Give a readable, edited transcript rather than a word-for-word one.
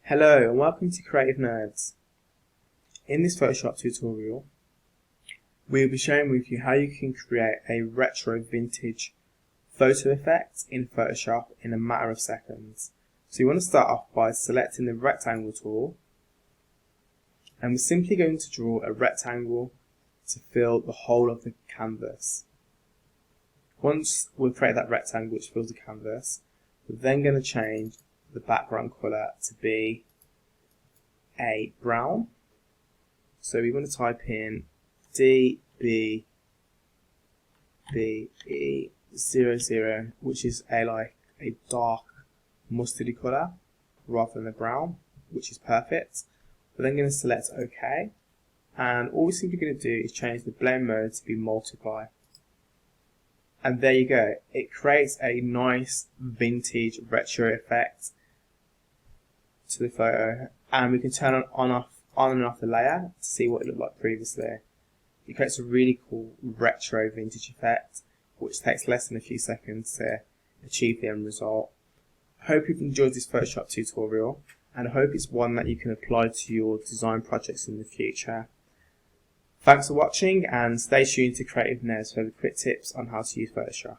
Hello and welcome to Creative Nerds. In this Photoshop tutorial, we'll be sharing with you how you can create a retro vintage photo effect in Photoshop in a matter of seconds. So you want to start off by selecting the rectangle tool, and we're simply going to draw a rectangle to fill the whole of the canvas. Once we've created that rectangle which fills the canvas, we're then going to change the background colour to be a brown. So we want to type in DBBE00, which is a dark mustardy colour rather than a brown, which is perfect. We're then going to select OK, and all we're simply going to do is change the blend mode to be multiply. And there you go, it creates a nice vintage retro effect to the photo, and we can turn on and off the layer to see what it looked like previously. It creates a really cool retro vintage effect which takes less than a few seconds to achieve the end result. I hope you've enjoyed this Photoshop tutorial, and I hope it's one that you can apply to your design projects in the future. Thanks for watching, and stay tuned to Creative Nerds for the quick tips on how to use Photoshop.